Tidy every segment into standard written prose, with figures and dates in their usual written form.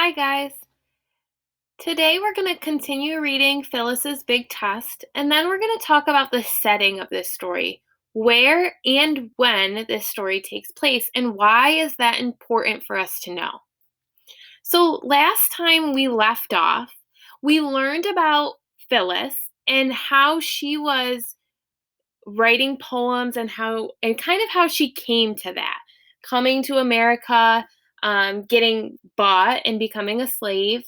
Hi, guys. Today we're going to continue reading Phyllis's Big Test, and then we're going to talk about the setting of this story, where and when this story takes place, and why is that important for us to know. So, last time we left off, we learned about Phyllis and how she was writing poems and kind of how she came to that, coming to America, getting bought and becoming a slave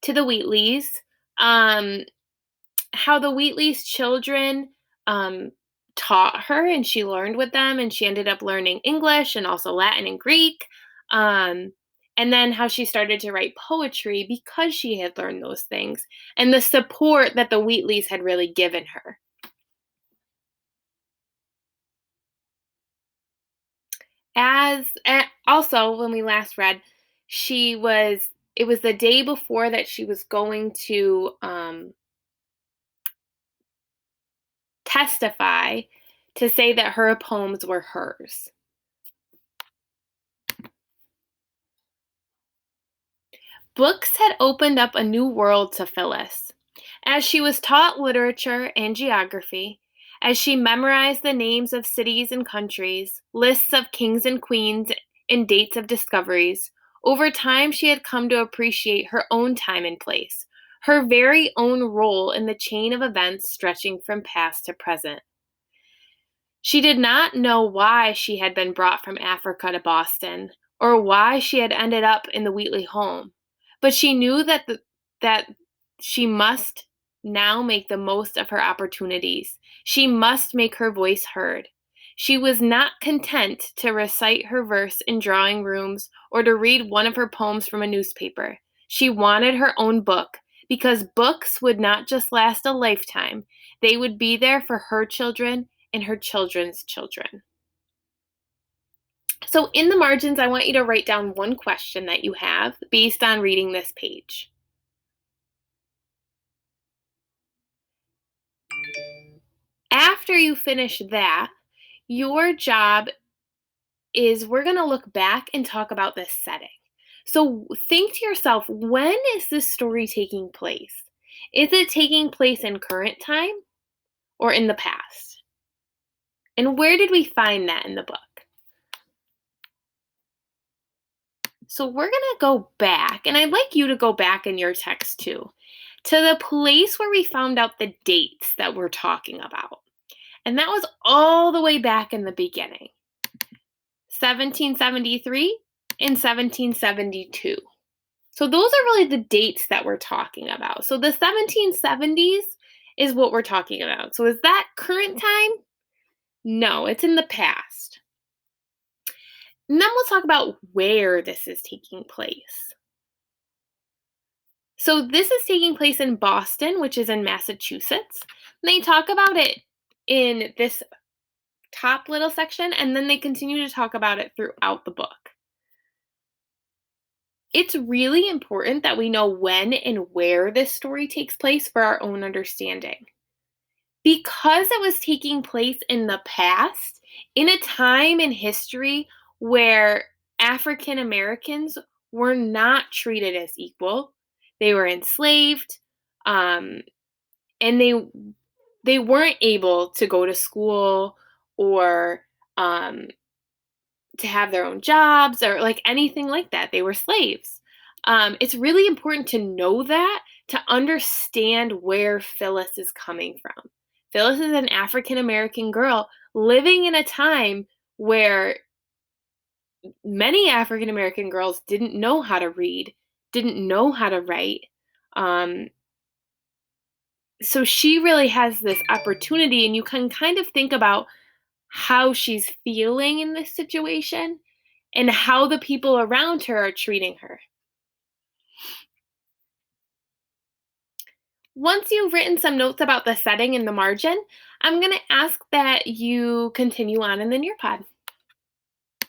to the Wheatleys, um, how the Wheatleys' children um, taught her and she learned with them, and she ended up learning English and also Latin and Greek. Um, and then how she started to write poetry because she had learned those things, and the support that the Wheatleys had really given her. Also, when we last read, she was it was the day before that she was going to testify to say that her poems were hers. Books had opened up a new world to Phyllis. As she was taught literature and geography, as she memorized the names of cities and countries, lists of kings and queens, and dates of discoveries, over time she had come to appreciate her own time and place, her very own role in the chain of events stretching from past to present. She did not know why she had been brought from Africa to Boston, or why she had ended up in the Wheatley home, but she knew that she must now make the most of her opportunities. She must make her voice heard. She was not content to recite her verse in drawing rooms or to read one of her poems from a newspaper. She wanted her own book, because books would not just last a lifetime, they would be there for her children and her children's children. So, in the margins, I want you to write down one question that you have based on reading this page. After you finish that, your job is we're going to look back and talk about this setting. So, think to yourself, when is this story taking place? Is it taking place in current time or in the past? And where did we find that in the book? So we're going to go back, and I'd like you to go back in your text too, to the place where we found out the dates that we're talking about. And that was all the way back in the beginning, 1773 and 1772. So those are really the dates that we're talking about. So the 1770s is what we're talking about. So is that current time? No, it's in the past. And then we'll talk about where this is taking place. So this is taking place in Boston, which is in Massachusetts. And they talk about it in this top little section, and then they continue to talk about it throughout the book. It's really important that we know when and where this story takes place for our own understanding. Because it was taking place in the past, in a time in history where African Americans were not treated as equal, they were enslaved, um, and they weren't able to go to school or um, to have their own jobs or like anything like that. They were slaves. It's really important to know that to understand where Phyllis is coming from. Phyllis is an African American girl living in a time where many African American girls didn't know how to read, didn't know how to write. Um, so she really has this opportunity, and you can kind of think about how she's feeling in this situation and how the people around her are treating her. Once you've written some notes about the setting in the margin, I'm going to ask that you continue on in the Nearpod.